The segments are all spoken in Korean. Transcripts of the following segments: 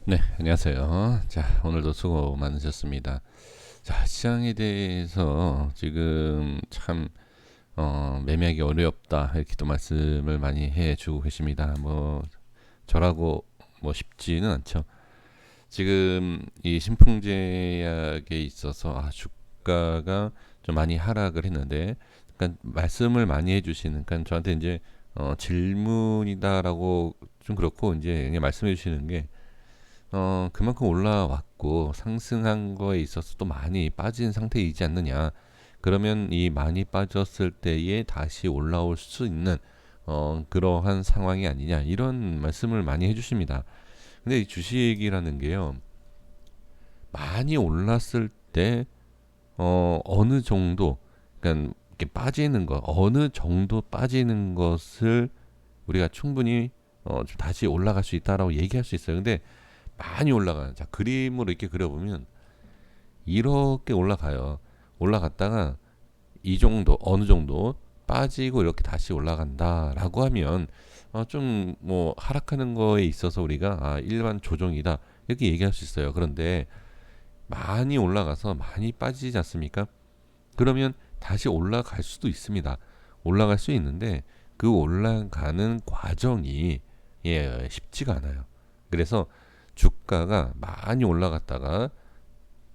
네, 안녕하세요. 자, 오늘도 수고 많으셨습니다. 자, 시장에 대해서 지금 참 매매하기 어렵다 이렇게 또 말씀을 많이 해주고 계십니다. 뭐 저라고 뭐 쉽지는 않죠. 지금 이 신풍제약에 있어서 주가가 좀 많이 하락을 했는데, 그러니까 말씀을 많이 해주시는, 그러니까 저한테 이제 질문이다라고 좀 그렇고 이제 그냥 말씀해 주시는 게 그만큼 올라왔고 상승한 거에 있어서 또 많이 빠진 상태이지 않느냐. 그러면 이 많이 빠졌을 때에 다시 올라올 수 있는 그러한 상황이 아니냐. 이런 말씀을 많이 해주십니다. 근데 이 주식이라는 게요. 많이 올랐을 때 어느 정도, 그러니까 이렇게 빠지는 거, 어느 정도 빠지는 것을 우리가 충분히 좀 다시 올라갈 수 있다라고 얘기할 수 있어요. 근데 많이 올라가요. 자, 그림으로 이렇게 그려보면 이렇게 올라가요. 올라갔다가 이 정도, 어느 정도 빠지고 이렇게 다시 올라간다라고 하면 좀 뭐 하락하는 거에 있어서 우리가 일반 조정이다 이렇게 얘기할 수 있어요. 그런데 많이 올라가서 많이 빠지지 않습니까? 그러면 다시 올라갈 수도 있습니다. 올라갈 수 있는데 그 올라가는 과정이 쉽지가 않아요. 그래서 주가가 많이 올라갔다가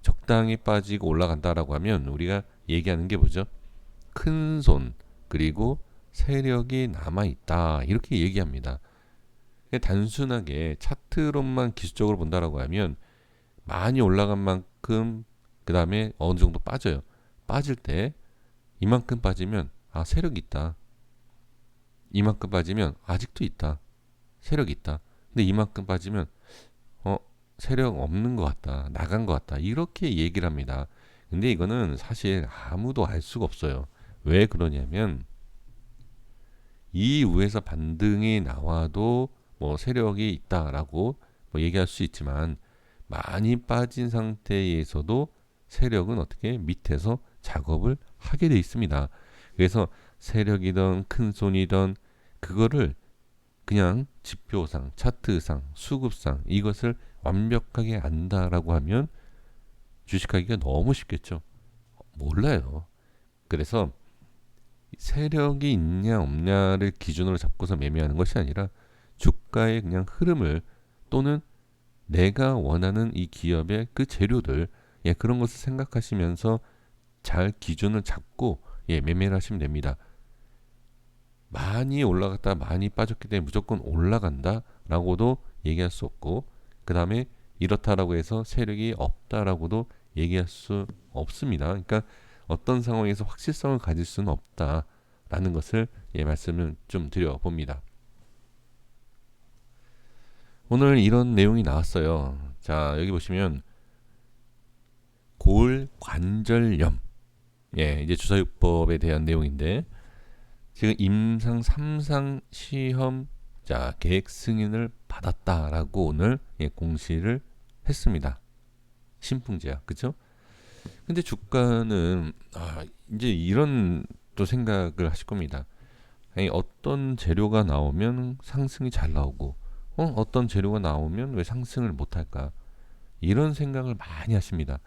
적당히 빠지고 올라간다라고 하면 우리가 얘기하는 게 뭐죠? 큰 손 그리고 세력이 남아 있다 이렇게 얘기합니다. 단순하게 차트로만 기술적으로 본다라고 하면 많이 올라간 만큼 그 다음에 어느 정도 빠져요. 빠질 때 이만큼 빠지면 세력이 있다. 이만큼 빠지면 아직도 있다. 세력이 있다. 근데 이만큼 빠지면 어 세력 없는 것 같다. 나간 것 같다. 이렇게 얘기를 합니다. 근데 이거는 사실 아무도 알 수가 없어요. 왜 그러냐면 이후에서 반등이 나와도 뭐 세력이 있다라고 뭐 얘기할 수 있지만 많이 빠진 상태에서도 세력은 어떻게 밑에서 작업을 하게 돼 있습니다. 그래서 세력이든 큰 손이든 그거를 그냥 지표상, 차트상, 수급상 이것을 완벽하게 안다라고 하면 주식하기가 너무 쉽겠죠. 몰라요. 그래서 세력이 있냐 없냐를 기준으로 잡고서 매매하는 것이 아니라 주가의 그냥 흐름을 또는 내가 원하는 이 기업의 그 재료들 그런 것을 생각하시면서 잘 기준을 잡고 매매를 하시면 됩니다. 많이 올라갔다 많이 빠졌기 때문에 무조건 올라간다라고도 얘기할 수 없고 그 다음에 이렇다라고 해서 세력이 없다라고도 얘기할 수 없습니다. 그러니까 어떤 상황에서 확실성을 가질 수는 없다라는 것을 말씀을 좀 드려봅니다. 오늘 이런 내용이 나왔어요. 자, 여기 보시면 골관절염 이제 주사요법에 대한 내용인데 지금 임상 3상 시험 계획 승인을 받았다라고 오늘 공시를 했습니다. 신풍제약 그죠? 근데 주가는 이제 이런 또 생각을 하실 겁니다. 아니, 어떤 재료가 나오면 상승이 잘 나오고 어떤 재료가 나오면 왜 상승을 못할까? 이런 생각을 많이 하십니다.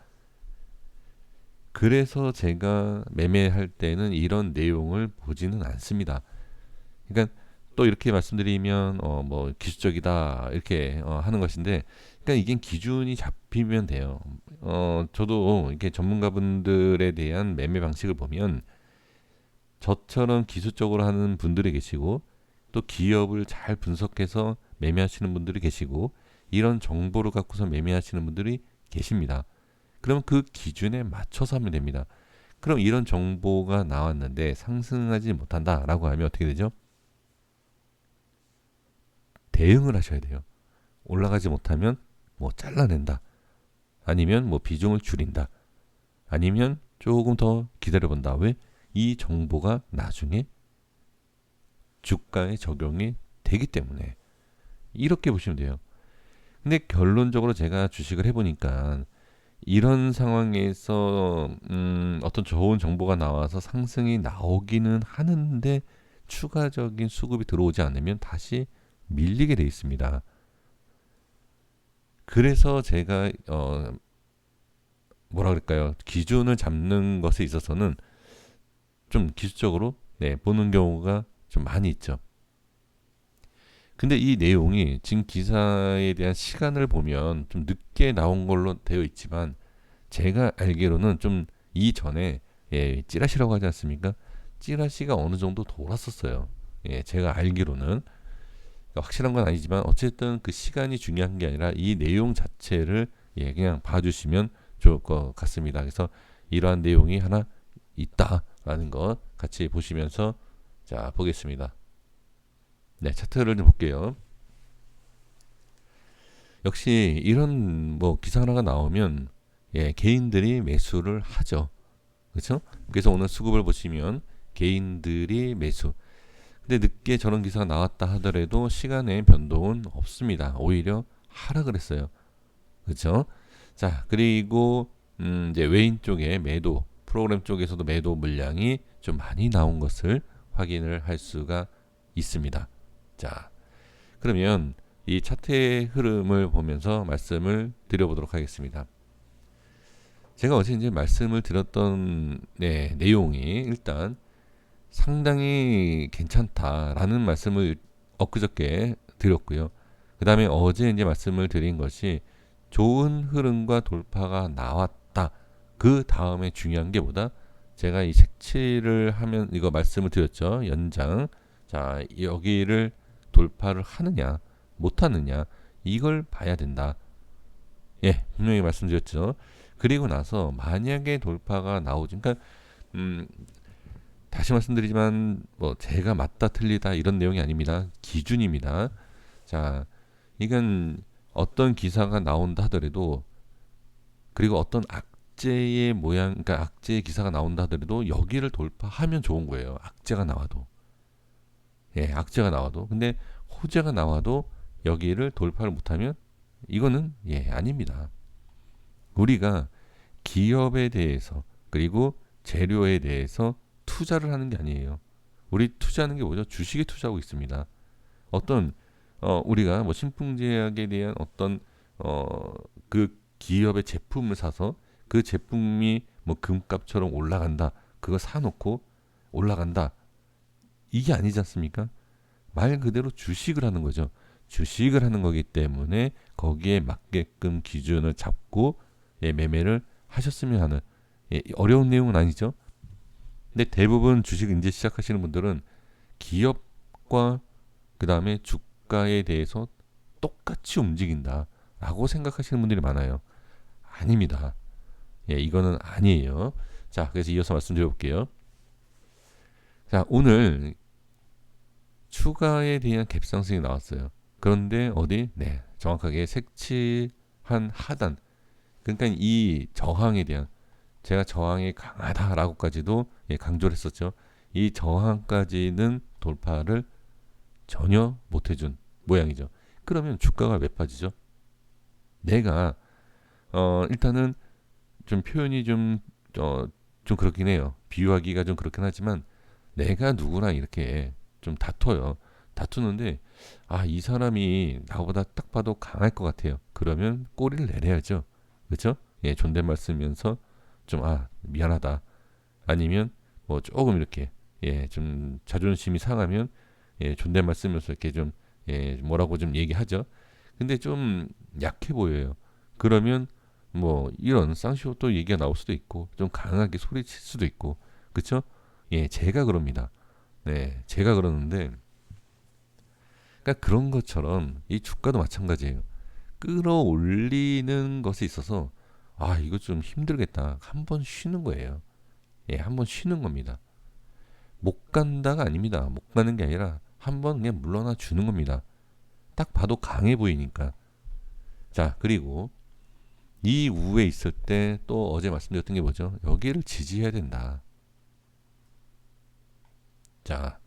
그래서 제가 매매할 때는 이런 내용을 보지는 않습니다. 그러니까 또 이렇게 말씀드리면 뭐 기술적이다 이렇게 하는 것인데, 그러니까 이게 기준이 잡히면 돼요. 저도 이렇게 전문가분들에 대한 매매 방식을 보면 저처럼 기술적으로 하는 분들이 계시고 또 기업을 잘 분석해서 매매하시는 분들이 계시고 이런 정보를 갖고서 매매하시는 분들이 계십니다. 그럼 그 기준에 맞춰서 하면 됩니다. 그럼 이런 정보가 나왔는데 상승하지 못한다라고 하면 어떻게 되죠? 대응을 하셔야 돼요. 올라가지 못하면 뭐 잘라낸다. 아니면 뭐 비중을 줄인다. 아니면 조금 더 기다려본다. 왜? 이 정보가 나중에 주가에 적용이 되기 때문에 이렇게 보시면 돼요. 근데 결론적으로 제가 주식을 해보니까 이런 상황에서 어떤 좋은 정보가 나와서 상승이 나오기는 하는데 추가적인 수급이 들어오지 않으면 다시 밀리게 돼 있습니다. 그래서 제가 뭐라 그럴까요? 기준을 잡는 것에 있어서는 좀 기술적으로 보는 경우가 좀 많이 있죠. 근데 이 내용이 지금 기사에 대한 시간을 보면 좀 늦게 나온 걸로 되어 있지만 제가 알기로는 좀 이전에 찌라시라고 하지 않습니까? 찌라시가 어느 정도 돌았었어요. 제가 알기로는 확실한 건 아니지만 어쨌든 그 시간이 중요한 게 아니라 이 내용 자체를 그냥 봐주시면 좋을 것 같습니다. 그래서 이러한 내용이 하나 있다라는 거 같이 보시면서 자 보겠습니다. 네, 차트를 좀 볼게요. 역시 이런 뭐 기사 하나가 나오면 개인들이 매수를 하죠. 그렇죠? 그래서 오늘 수급을 보시면 개인들이 매수. 근데 늦게 저런 기사가 나왔다 하더라도 시간의 변동은 없습니다. 오히려 하락을 했어요. 그렇죠? 자, 그리고 이제 외인 쪽에 매도, 프로그램 쪽에서도 매도 물량이 좀 많이 나온 것을 확인을 할 수가 있습니다. 자, 그러면 이 차트의 흐름을 보면서 말씀을 드려보도록 하겠습니다. 제가 어제 이제 말씀을 드렸던 내용이 일단 상당히 괜찮다라는 말씀을 엊그저께 드렸고요. 그 다음에 어제 이제 말씀을 드린 것이 좋은 흐름과 돌파가 나왔다. 그 다음에 중요한 게 뭐다? 제가 이 색칠을 하면 이거 말씀을 드렸죠. 연장. 자, 여기를 돌파를 하느냐, 못하느냐, 이걸 봐야 된다. 분명히 말씀드렸죠. 그리고 나서 만약에 돌파가 나오지, 그러니까 다시 말씀드리지만 뭐 제가 맞다 틀리다 이런 내용이 아닙니다. 기준입니다. 자, 이건 어떤 기사가 나온다 하더라도 그리고 어떤 악재의 모양, 그러니까 악재의 기사가 나온다 하더라도 여기를 돌파하면 좋은 거예요. 악재가 나와도. 악재가 나와도. 근데 호재가 나와도 여기를 돌파를 못하면 이거는 아닙니다. 우리가 기업에 대해서 그리고 재료에 대해서 투자를 하는 게 아니에요. 우리 투자하는 게 뭐죠? 주식에 투자하고 있습니다. 어떤 우리가 뭐 신풍제약에 대한 어떤 그 기업의 제품을 사서 그 제품이 뭐 금값처럼 올라간다. 그거 사놓고 올라간다. 이게 아니지 않습니까? 말 그대로 주식을 하는 거죠. 주식을 하는 거기 때문에 거기에 맞게끔 기준을 잡고 매매를 하셨으면 하는 어려운 내용은 아니죠. 근데 대부분 주식 이제 시작하시는 분들은 기업과 그 다음에 주가에 대해서 똑같이 움직인다라고 생각하시는 분들이 많아요. 아닙니다. 이거는 아니에요. 자, 그래서 이어서 말씀드려볼게요. 자, 오늘 추가에 대한 갭상승이 나왔어요. 그런데 어디? 정확하게 색칠한 하단. 그러니까 이 저항에 대한 제가 저항이 강하다라고까지도 강조를 했었죠. 이 저항까지는 돌파를 전혀 못해준 모양이죠. 그러면 주가가 왜 빠지죠? 내가 일단은 좀 표현이 좀 그렇긴 해요. 비유하기가 좀 그렇긴 하지만 내가 누구랑 이렇게 좀 다퉈요. 다투는데 이 사람이 나보다 딱 봐도 강할 것 같아요. 그러면 꼬리를 내려야죠. 그렇죠? 존댓말 쓰면서 좀 미안하다. 아니면 뭐 조금 이렇게 좀 자존심이 상하면 존댓말 쓰면서 이렇게 좀 뭐라고 좀 얘기하죠. 근데 좀 약해 보여요. 그러면 뭐 이런 쌍시오또 얘기가 나올 수도 있고 좀 강하게 소리칠 수도 있고 그쵸? 제가 그럽니다. 제가 그러는데 그러니까 그런 것처럼 이 주가도 마찬가지예요. 끌어올리는 것에 있어서 이거 좀 힘들겠다. 한번 쉬는 거예요. 한번 쉬는 겁니다. 못 간다가 아닙니다. 못 가는 게 아니라 한번 그냥 물러나 주는 겁니다. 딱 봐도 강해 보이니까. 자, 그리고 이 우에 있을 때 또 어제 말씀드렸던 게 뭐죠? 여기를 지지해야 된다. 자,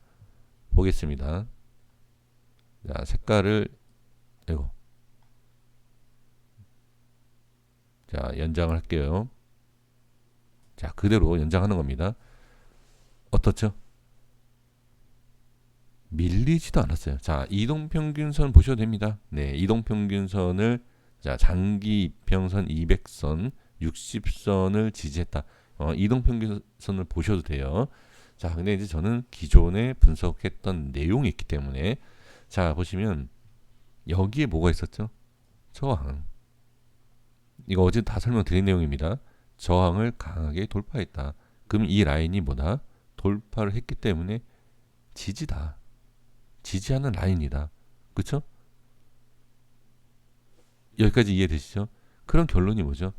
보겠습니다. 자, 색깔을 이거. 자, 연장을 할게요. 자, 그대로 연장하는 겁니다. 어떻죠? 밀리지도 않았어요. 자, 이동평균선 보셔도 됩니다. 이동평균선을 자, 장기 이평선 200선, 60선을 지지했다. 이동평균선을 보셔도 돼요. 자, 근데 이제 저는 기존에 분석했던 내용이 있기 때문에 자, 보시면 여기에 뭐가 있었죠? 저항. 이거 어제 다 설명드린 내용입니다. 저항을 강하게 돌파했다. 그럼 이 라인이 뭐다? 돌파를 했기 때문에 지지다. 지지하는 라인이다. 그쵸? 여기까지 이해되시죠? 그런 결론이 뭐죠?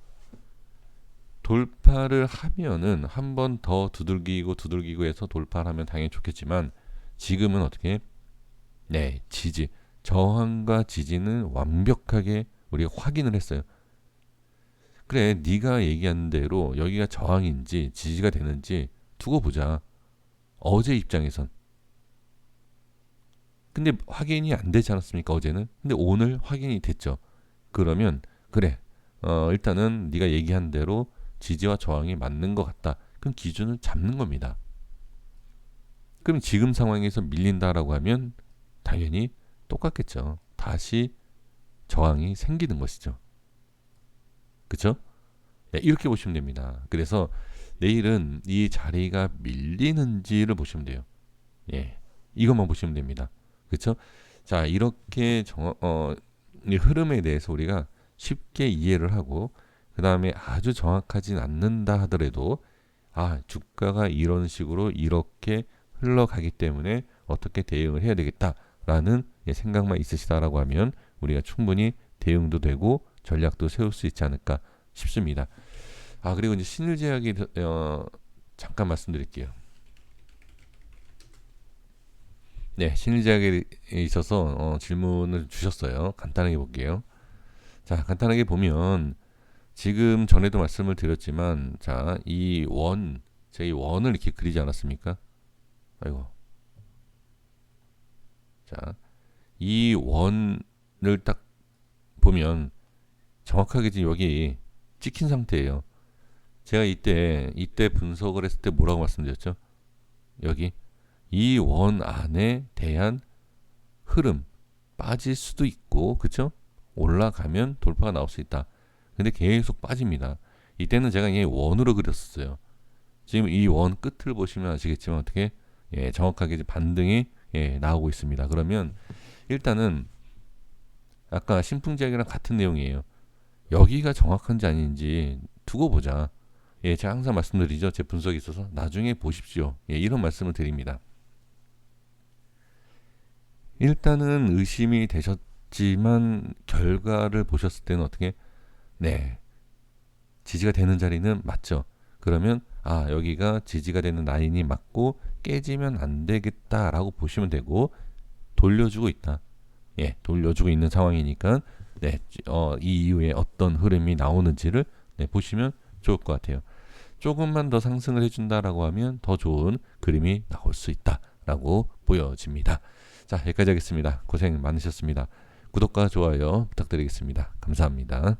돌파를 하면은 한 번 더 두들기고 해서 돌파를 하면 당연히 좋겠지만 지금은 어떻게? 네, 지지. 저항과 지지는 완벽하게 우리가 확인을 했어요. 그래, 네가 얘기한 대로 여기가 저항인지 지지가 되는지 두고 보자. 어제 입장에선. 근데 확인이 안 되지 않았습니까, 어제는? 근데 오늘 확인이 됐죠. 그러면 그래, 일단은 네가 얘기한 대로 지지와 저항이 맞는 것 같다. 그럼 기준을 잡는 겁니다. 그럼 지금 상황에서 밀린다라고 하면 당연히 똑같겠죠. 다시 저항이 생기는 것이죠. 그쵸? 네, 이렇게 보시면 됩니다. 그래서 내일은 이 자리가 밀리는지를 보시면 돼요. 예, 이것만 보시면 됩니다. 그쵸? 자, 이렇게 이 흐름에 대해서 우리가 쉽게 이해를 하고 그 다음에 아주 정확하진 않는다 하더라도 주가가 이런 식으로 이렇게 흘러가기 때문에 어떻게 대응을 해야 되겠다라는 생각만 있으시다라고 하면 우리가 충분히 대응도 되고 전략도 세울 수 있지 않을까 싶습니다. 그리고 이제 신일제약이 잠깐 말씀드릴게요. 네, 신일제약에 있어서 질문을 주셨어요. 간단하게 볼게요. 자, 간단하게 보면 지금 전에도 말씀을 드렸지만 자, 제가 이 원을 이렇게 그리지 않았습니까? 아이고. 자, 이 원을 딱 보면 정확하게 지금 여기 찍힌 상태예요. 제가 이때 분석을 했을 때 뭐라고 말씀드렸죠? 여기 이 원 안에 대한 흐름 빠질 수도 있고, 그쵸? 올라가면 돌파가 나올 수 있다. 근데 계속 빠집니다. 이때는 제가 그냥 원으로 그렸었어요. 지금 이 원 끝을 보시면 아시겠지만 어떻게 정확하게 반등이 나오고 있습니다. 그러면 일단은 아까 신풍제약이랑 같은 내용이에요. 여기가 정확한지 아닌지 두고 보자. 제가 항상 말씀드리죠. 제 분석이 있어서 나중에 보십시오. 이런 말씀을 드립니다. 일단은 의심이 되셨지만 결과를 보셨을 때는 어떻게? 네, 지지가 되는 자리는 맞죠. 그러면 여기가 지지가 되는 라인이 맞고 깨지면 안 되겠다라고 보시면 되고 돌려주고 있다. 돌려주고 있는 상황이니까 이 이후에 어떤 흐름이 나오는지를 보시면 좋을 것 같아요. 조금만 더 상승을 해준다라고 하면 더 좋은 그림이 나올 수 있다라고 보여집니다. 자, 여기까지 하겠습니다. 고생 많으셨습니다. 구독과 좋아요 부탁드리겠습니다. 감사합니다.